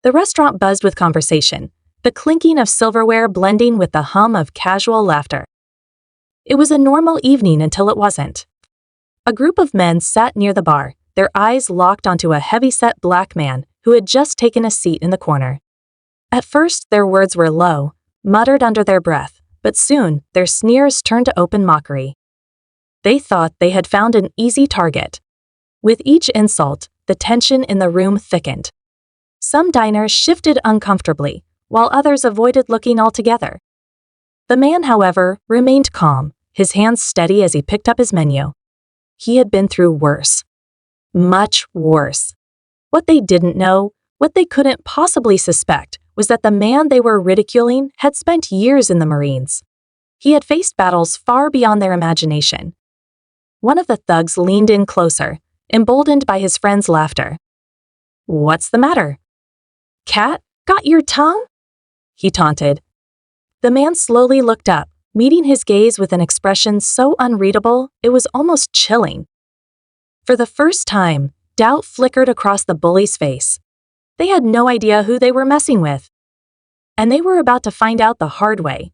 The restaurant buzzed with conversation, the clinking of silverware blending with the hum of casual laughter. It was a normal evening until it wasn't. A group of men sat near the bar, their eyes locked onto a heavy-set black man who had just taken a seat in the corner. At first, their words were low, muttered under their breath, but soon their sneers turned to open mockery. They thought they had found an easy target. With each insult, the tension in the room thickened. Some diners shifted uncomfortably, while others avoided looking altogether. The man, however, remained calm, his hands steady as he picked up his menu. He had been through worse. Much worse. What they didn't know, what they couldn't possibly suspect, was that the man they were ridiculing had spent years in the Marines. He had faced battles far beyond their imagination. One of the thugs leaned in closer, emboldened by his friend's laughter. "What's the matter? Cat, got your tongue?" he taunted. The man slowly looked up, meeting his gaze with an expression so unreadable it was almost chilling. For the first time, doubt flickered across the bully's face. They had no idea who they were messing with. And they were about to find out the hard way.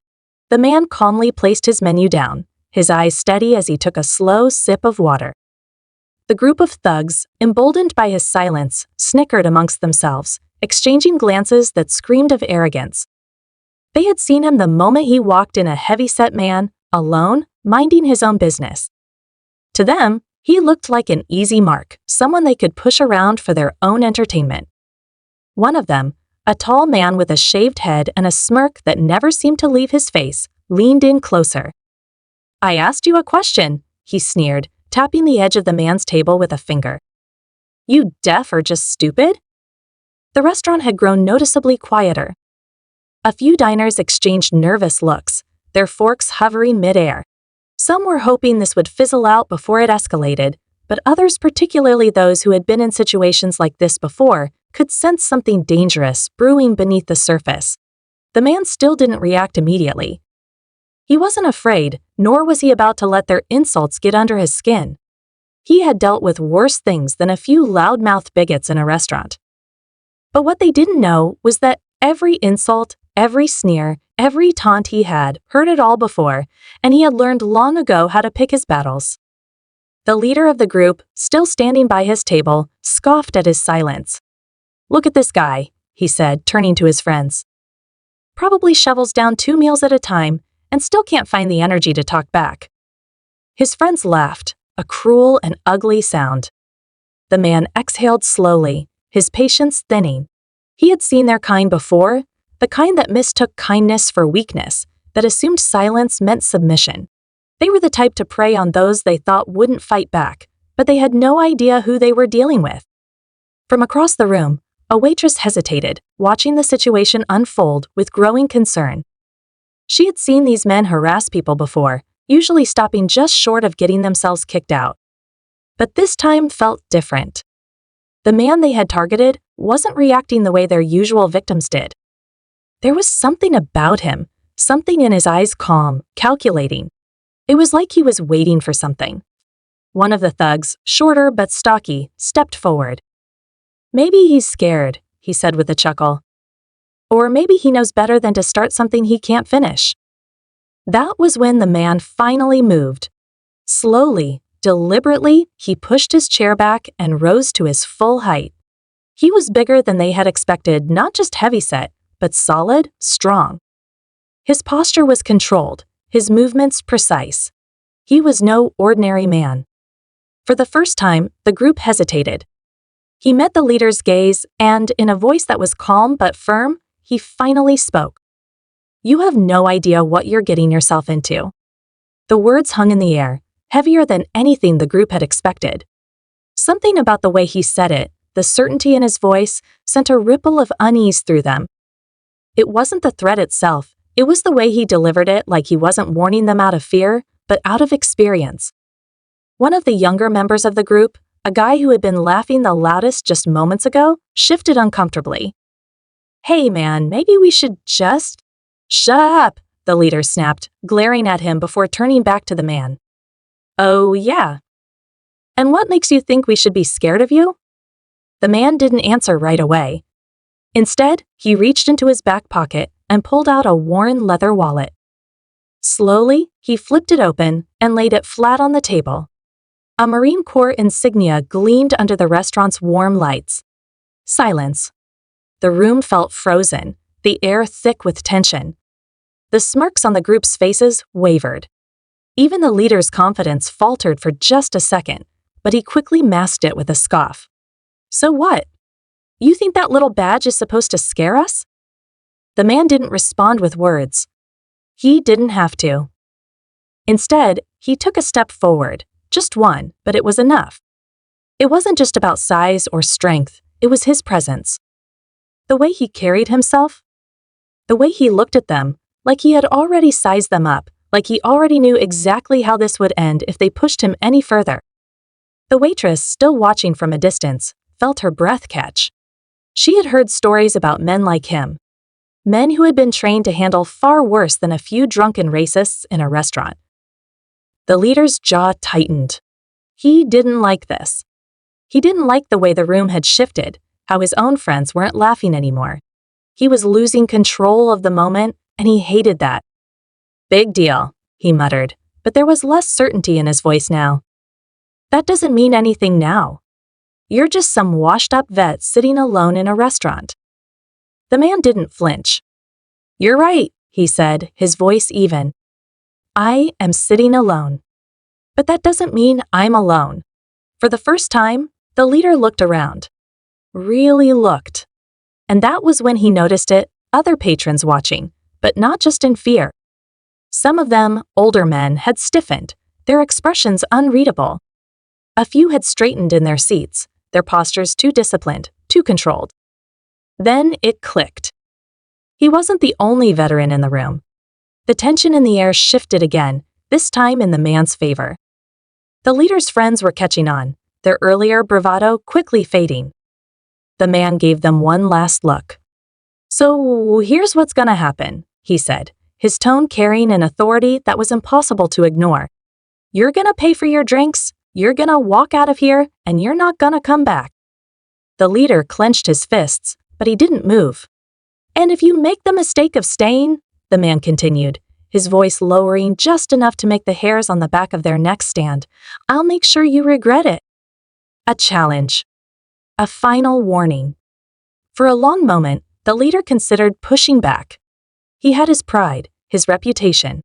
The man calmly placed his menu down, his eyes steady as he took a slow sip of water. The group of thugs, emboldened by his silence, snickered amongst themselves, exchanging glances that screamed of arrogance. They had seen him the moment he walked in, a heavy-set man, alone, minding his own business. To them, he looked like an easy mark, someone they could push around for their own entertainment. One of them, a tall man with a shaved head and a smirk that never seemed to leave his face, leaned in closer. "I asked you a question," he sneered, tapping the edge of the man's table with a finger. "You deaf or just stupid?" The restaurant had grown noticeably quieter. A few diners exchanged nervous looks, their forks hovering mid-air. Some were hoping this would fizzle out before it escalated, but others, particularly those who had been in situations like this before, could sense something dangerous brewing beneath the surface. The man still didn't react immediately. He wasn't afraid, nor was he about to let their insults get under his skin. He had dealt with worse things than a few loudmouth bigots in a restaurant. But what they didn't know was that every insult, every sneer, every taunt he had heard it all before, and he had learned long ago how to pick his battles. The leader of the group, still standing by his table, scoffed at his silence. "Look at this guy," he said, turning to his friends. "Probably shovels down 2 meals at a time and still can't find the energy to talk back." His friends laughed, a cruel and ugly sound. The man exhaled slowly, his patience thinning. He had seen their kind before, the kind that mistook kindness for weakness, that assumed silence meant submission. They were the type to prey on those they thought wouldn't fight back, but they had no idea who they were dealing with. From across the room, a waitress hesitated, watching the situation unfold with growing concern. She had seen these men harass people before, usually stopping just short of getting themselves kicked out. But this time felt different. The man they had targeted wasn't reacting the way their usual victims did. There was something about him, something in his eyes calm, calculating. It was like he was waiting for something. One of the thugs, shorter but stocky, stepped forward. "Maybe he's scared," he said with a chuckle. "Or maybe he knows better than to start something he can't finish." That was when the man finally moved. Slowly, deliberately, he pushed his chair back and rose to his full height. He was bigger than they had expected, not just heavyset, but solid, strong. His posture was controlled, his movements precise. He was no ordinary man. For the first time, the group hesitated. He met the leader's gaze and, in a voice that was calm but firm, he finally spoke. "You have no idea what you're getting yourself into." The words hung in the air, heavier than anything the group had expected. Something about the way he said it, the certainty in his voice, sent a ripple of unease through them. It wasn't the threat itself, it was the way he delivered it, like he wasn't warning them out of fear, but out of experience. One of the younger members of the group, a guy who had been laughing the loudest just moments ago, shifted uncomfortably. "Hey man, maybe we should just—" "Shut up," the leader snapped, glaring at him before turning back to the man. "Oh yeah. And what makes you think we should be scared of you?" The man didn't answer right away. Instead, he reached into his back pocket and pulled out a worn leather wallet. Slowly, he flipped it open and laid it flat on the table. A Marine Corps insignia gleamed under the restaurant's warm lights. Silence. The room felt frozen, the air thick with tension. The smirks on the group's faces wavered. Even the leader's confidence faltered for just a second, but he quickly masked it with a scoff. So what? You think that little badge is supposed to scare us? The man didn't respond with words. He didn't have to. Instead, he took a step forward, just one, but it was enough. It wasn't just about size or strength, it was his presence. The way he carried himself, the way he looked at them, like he had already sized them up, like he already knew exactly how this would end if they pushed him any further. The waitress, still watching from a distance, felt her breath catch. She had heard stories about men like him, men who had been trained to handle far worse than a few drunken racists in a restaurant. The leader's jaw tightened. He didn't like this. He didn't like the way the room had shifted, how his own friends weren't laughing anymore. He was losing control of the moment, and he hated that. Big deal, he muttered, but there was less certainty in his voice now. That doesn't mean anything now. You're just some washed-up vet sitting alone in a restaurant. The man didn't flinch. You're right, he said, his voice even. I am sitting alone. But that doesn't mean I'm alone. For the first time, the leader looked around. Really looked. And that was when he noticed it, other patrons watching, but not just in fear. Some of them, older men, had stiffened, their expressions unreadable. A few had straightened in their seats, their postures too disciplined, too controlled. Then it clicked. He wasn't the only veteran in the room. The tension in the air shifted again, this time in the man's favor. The leader's friends were catching on, their earlier bravado quickly fading. The man gave them one last look. So here's what's gonna happen, he said, his tone carrying an authority that was impossible to ignore. You're gonna pay for your drinks, you're gonna walk out of here, and you're not gonna come back. The leader clenched his fists, but he didn't move. And if you make the mistake of staying, the man continued, his voice lowering just enough to make the hairs on the back of their necks stand, I'll make sure you regret it. A challenge. A final warning. For a long moment, the leader considered pushing back. He had his pride, his reputation.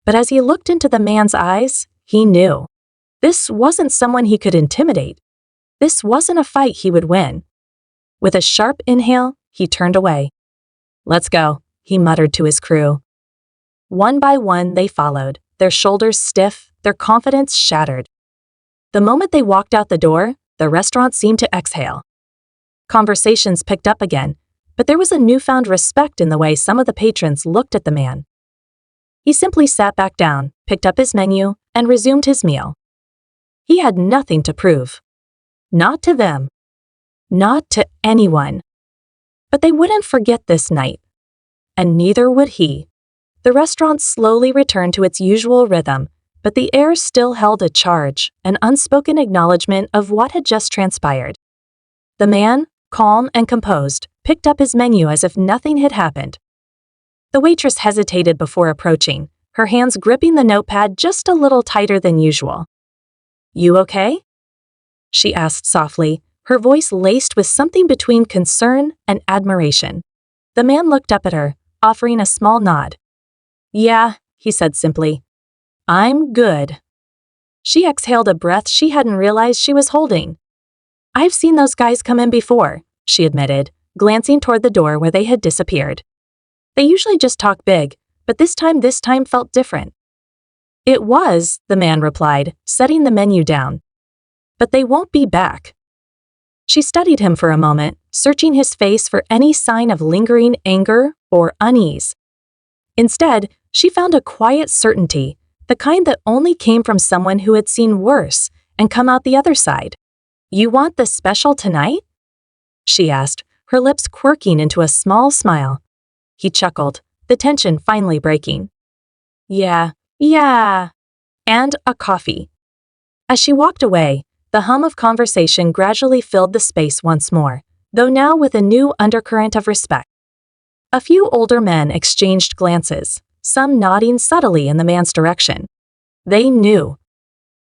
But as he looked into the man's eyes, he knew. This wasn't someone he could intimidate. This wasn't a fight he would win. With a sharp inhale, he turned away. Let's go, he muttered to his crew. One by one, they followed, their shoulders stiff, their confidence shattered. The moment they walked out the door, the restaurant seemed to exhale. Conversations picked up again, but there was a newfound respect in the way some of the patrons looked at the man. He simply sat back down, picked up his menu, and resumed his meal. He had nothing to prove. Not to them. Not to anyone. But they wouldn't forget this night. And neither would he. The restaurant slowly returned to its usual rhythm, but the air still held a charge, an unspoken acknowledgement of what had just transpired. The man, calm and composed, picked up his menu as if nothing had happened. The waitress hesitated before approaching, her hands gripping the notepad just a little tighter than usual. You okay? She asked softly, her voice laced with something between concern and admiration. The man looked up at her, offering a small nod. Yeah, he said simply. I'm good. She exhaled a breath she hadn't realized she was holding. I've seen those guys come in before, she admitted, glancing toward the door where they had disappeared. They usually just talk big, but this time felt different. It was, the man replied, setting the menu down. But they won't be back. She studied him for a moment, searching his face for any sign of lingering anger or unease. Instead, she found a quiet certainty, the kind that only came from someone who had seen worse and come out the other side. You want the special tonight? She asked, her lips quirking into a small smile. He chuckled, the tension finally breaking. Yeah. And a coffee. As she walked away, the hum of conversation gradually filled the space once more, though now with a new undercurrent of respect. A few older men exchanged glances, some nodding subtly in the man's direction. They knew.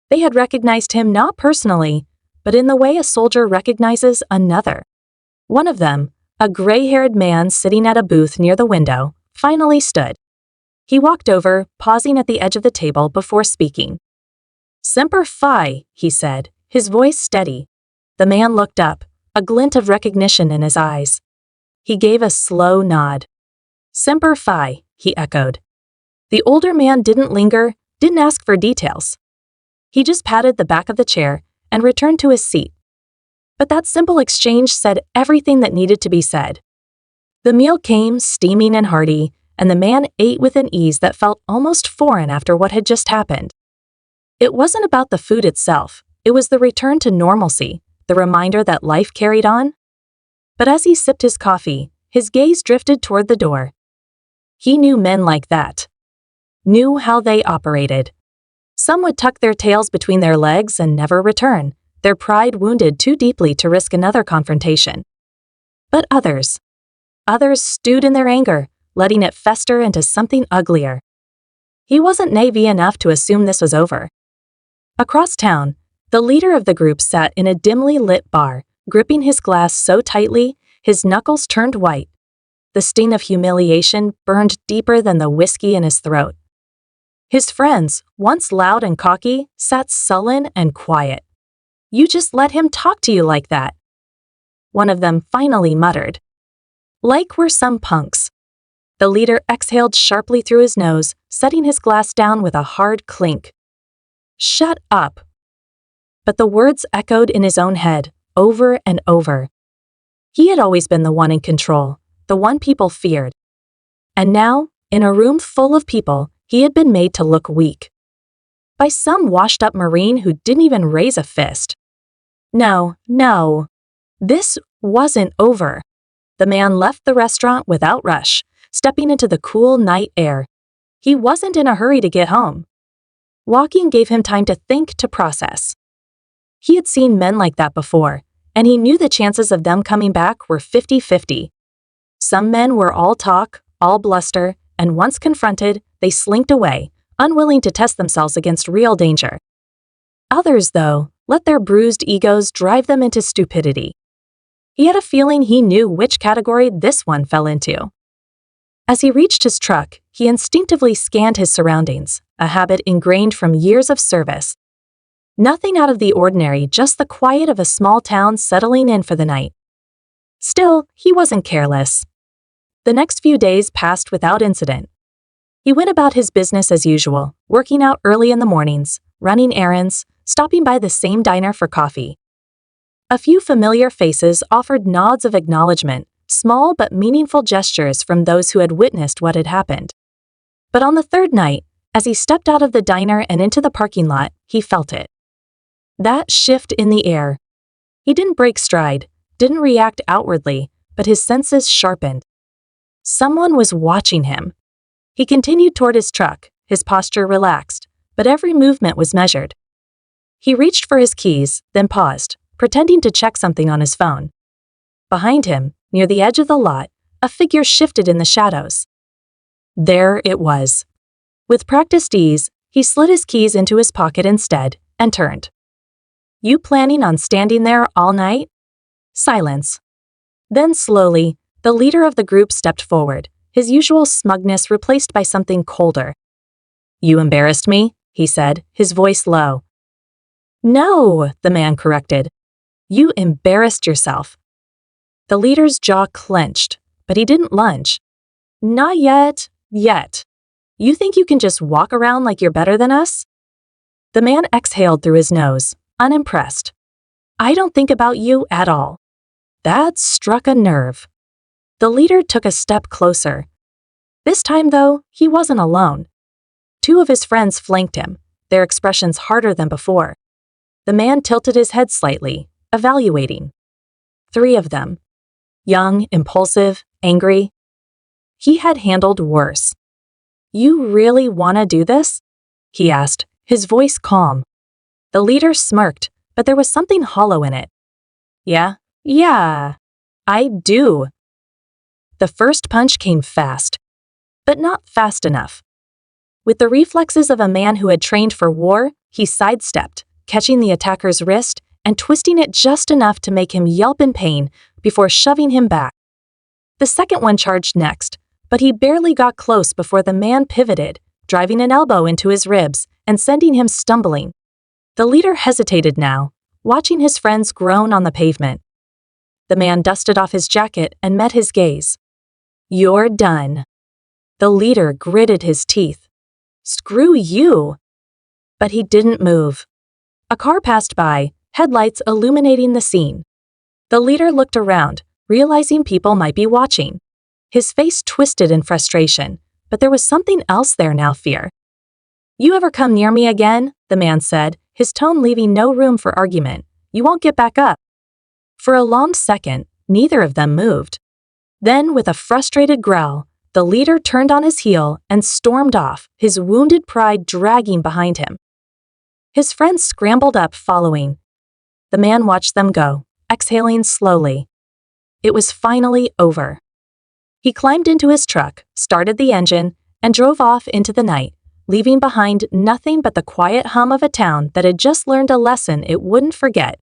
They had recognized him not personally, but in the way a soldier recognizes another. One of them, a gray-haired man sitting at a booth near the window, finally stood. He walked over, pausing at the edge of the table before speaking. "Semper Fi," he said, his voice steady. The man looked up, a glint of recognition in his eyes. He gave a slow nod. "Semper Fi," he echoed. The older man didn't linger, didn't ask for details. He just patted the back of the chair and returned to his seat. But that simple exchange said everything that needed to be said. The meal came, steaming and hearty, and the man ate with an ease that felt almost foreign after what had just happened. It wasn't about the food itself, it was the return to normalcy, the reminder that life carried on. But as he sipped his coffee, his gaze drifted toward the door. He knew men like that. Knew how they operated. Some would tuck their tails between their legs and never return, their pride wounded too deeply to risk another confrontation. But others stewed in their anger, letting it fester into something uglier. He wasn't naive enough to assume this was over. Across town, the leader of the group sat in a dimly lit bar, gripping his glass so tightly, his knuckles turned white. The sting of humiliation burned deeper than the whiskey in his throat. His friends, once loud and cocky, sat sullen and quiet. "You just let him talk to you like that," one of them finally muttered. "Like we're some punks." The leader exhaled sharply through his nose, setting his glass down with a hard clink. "Shut up." But the words echoed in his own head, over and over. He had always been the one in control, the one people feared. And now, in a room full of people, he had been made to look weak. By some washed-up Marine who didn't even raise a fist. No. This wasn't over. The man left the restaurant without rush, stepping into the cool night air. He wasn't in a hurry to get home. Walking gave him time to think, to process. He had seen men like that before, and he knew the chances of them coming back were 50-50. Some men were all talk, all bluster, and once confronted, they slinked away, unwilling to test themselves against real danger. Others, though, let their bruised egos drive them into stupidity. He had a feeling he knew which category this one fell into. As he reached his truck, he instinctively scanned his surroundings, a habit ingrained from years of service. Nothing out of the ordinary, just the quiet of a small town settling in for the night. Still, he wasn't careless. The next few days passed without incident. He went about his business as usual, working out early in the mornings, running errands, stopping by the same diner for coffee. A few familiar faces offered nods of acknowledgement, small but meaningful gestures from those who had witnessed what had happened. But on the third night, as he stepped out of the diner and into the parking lot, he felt it. That shift in the air. He didn't break stride, didn't react outwardly, but his senses sharpened. Someone was watching him. He continued toward his truck, his posture relaxed, but every movement was measured. He reached for his keys, then paused, pretending to check something on his phone. Behind him, near the edge of the lot, a figure shifted in the shadows. There it was. With practiced ease, he slid his keys into his pocket instead and turned. "You planning on standing there all night?" Silence. Then slowly, the leader of the group stepped forward, his usual smugness replaced by something colder. "You embarrassed me," he said, his voice low. "No," the man corrected. "You embarrassed yourself." The leader's jaw clenched, but he didn't lunge. "Not yet. You think you can just walk around like you're better than us?" The man exhaled through his nose, unimpressed. "I don't think about you at all." That struck a nerve. The leader took a step closer. This time, though, he wasn't alone. Two of his friends flanked him, their expressions harder than before. The man tilted his head slightly, evaluating. 3 of them. Young, impulsive, angry. He had handled worse. "You really want to do this?" he asked, his voice calm. The leader smirked, but there was something hollow in it. Yeah. I do. The first punch came fast, but not fast enough. With the reflexes of a man who had trained for war, he sidestepped, catching the attacker's wrist and twisting it just enough to make him yelp in pain before shoving him back. The second one charged next, but he barely got close before the man pivoted, driving an elbow into his ribs and sending him stumbling. The leader hesitated now, watching his friends groan on the pavement. The man dusted off his jacket and met his gaze. You're done. The leader gritted his teeth. Screw you! But he didn't move. A car passed by, headlights illuminating the scene. The leader looked around, realizing people might be watching. His face twisted in frustration, but there was something else there now, fear. You ever come near me again? The man said, his tone leaving no room for argument. You won't get back up. For a long second, neither of them moved. Then, with a frustrated growl, the leader turned on his heel and stormed off, his wounded pride dragging behind him. His friends scrambled up, following. The man watched them go, exhaling slowly. It was finally over. He climbed into his truck, started the engine, and drove off into the night, leaving behind nothing but the quiet hum of a town that had just learned a lesson it wouldn't forget